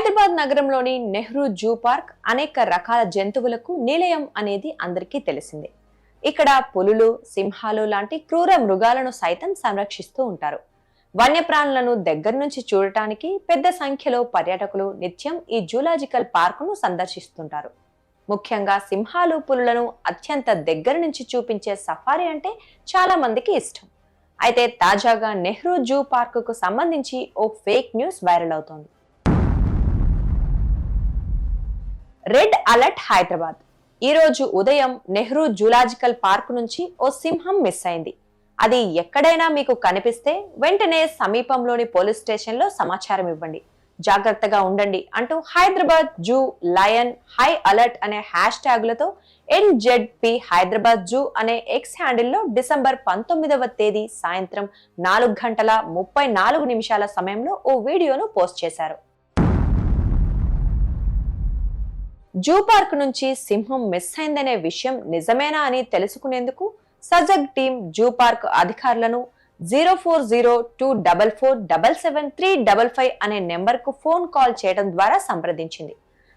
హైదరాబాద్ నగరంలోని Nehru zoo park అనేక రకాల జంతువులకు నిలయం అనేది అందరికీ తెలిసిందే. ఇక్కడ పులులు, సింహాలు లాంటి క్రూర మృగాలను సైతం సంరక్షిస్తూ ఉంటారు. వన్యప్రాణులను దగ్గర నుంచి చూడటానికి పెద్ద సంఖ్యలో పర్యాటకులు నిత్యం ఈ జూలాజికల్ పార్కును సందర్శిస్తుంటారు. ముఖ్యంగా సింహాలు, పులులను అత్యంత దగ్గర నుంచి చూపించే సఫారీ అంటే చాలా మందికి ఇష్టం. అయితే తాజాగా నెహ్రూ జూ పార్కుకు సంబంధించి ఓ ఫేక్ న్యూస్ వైరల్ అవుతోంది. Red alert Hyderabad. ఈ రోజు ఉదయం నెహ్రూ జూలాజికల్ పార్క్ నుంచి ఓ సింహం మిస్ అయింది. అది ఎక్కడైనా మీకు కనిపిస్తే వెంటనే సమీపంలోని పోలీస్ స్టేషన్ లో సమాచారం ఇవ్వండి, జాగ్రత్తగా ఉండండి అంటూ Hyderabad zoo lion high alert అనే హ్యాష్ ట్యాగులతో NZP హైదరాబాద్ జూ అనే ఎక్స్ హ్యాండిల్లో డిసెంబర్ 19వ తేదీ సాయంత్రం 4:34 సమయంలో ఓ వీడియోను పోస్ట్ చేశారు. జూ పార్క్ నుంచి సింహం మిస్ అయిందనే విషయం నిజమేనా అని తెలుసుకునేందుకు సజగ్ టీం జూ పార్క్ అధికారులను 040244777355 అనే నెంబర్కు ఫోన్ కాల్ చేయడం ద్వారా సంప్రదించింది.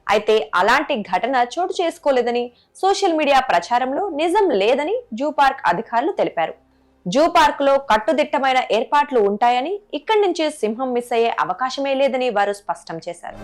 అయితే అలాంటి ఘటన చోటు చేసుకోలేదని, సోషల్ మీడియా ప్రచారంలో నిజం లేదని జూ పార్క్ అధికారులు తెలిపారు. జూ పార్క్ లో కట్టుదిట్టమైన ఏర్పాట్లు ఉంటాయని, ఇక్కడి నుంచి సింహం మిస్ అయ్యే అవకాశమే లేదని వారు స్పష్టం చేశారు.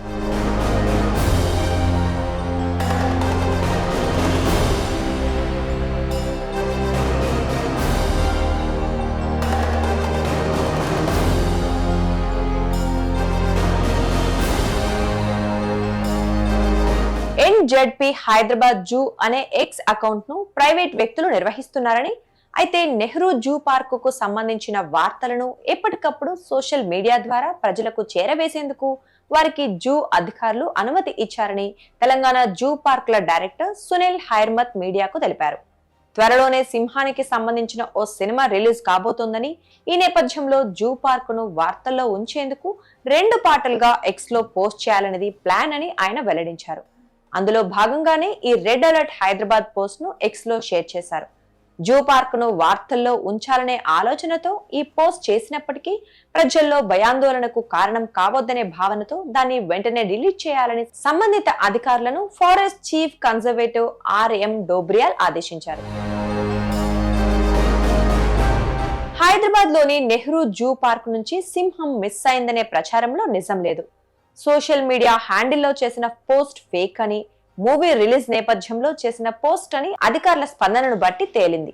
NZP హైదరాబాద్ జూ అనే ఎక్స్ అకౌంట్ ను ప్రైవేట్ వ్యక్తులు నిర్వహిస్తున్నారని, అయితే నెహ్రూ జూ పార్క్ కు సంబంధించిన వార్తలను ఎప్పటికప్పుడు సోషల్ మీడియా ద్వారా ప్రజలకు చేరవేసేందుకు వారికి జూ అధికారులు అనుమతి ఇచ్చారని తెలంగాణ జూ పార్కుల డైరెక్టర్ సునీల్ హైర్మత్ మీడియాకు తెలిపారు. త్వరలోనే సింహానికి సంబంధించిన ఓ సినిమా రిలీజ్ కాబోతోందని, ఈ నేపథ్యంలో జూ పార్క్ ను వార్తల్లో ఉంచేందుకు 2 పాటలుగా ఎక్స్ లో పోస్ట్ చేయాలనేది ప్లాన్ అని ఆయన వెల్లడించారు. అందులో భాగంగానే ఈ రెడ్ అలర్ట్ హైదరాబాద్ పోస్ట్ ను ఎక్స్ లో షేర్ చేశారు. జూ పార్క్ ను వార్తల్లో ఉంచాలనే ఆలోచనతో ఈ పోస్ట్ చేసినప్పటికీ ప్రజల్లో భయాందోళనకు కారణం కావద్దనే భావనతో దాన్ని వెంటనే డిలీట్ చేయాలని సంబంధిత అధికారులను forest chief conservative RM Dobriyal ఆదేశించారు. హైదరాబాద్ లోని నెహ్రూ జూ పార్క్ నుంచి సింహం మిస్ అయిందనే ప్రచారంలో నిజం లేదు. సోషల్ మీడియా హ్యాండిల్లో చేసిన పోస్ట్ ఫేక్ అని, మూవీ రిలీజ్ నేపథ్యంలో చేసిన పోస్ట్ అని అధికారుల స్పందనను బట్టి తేలింది.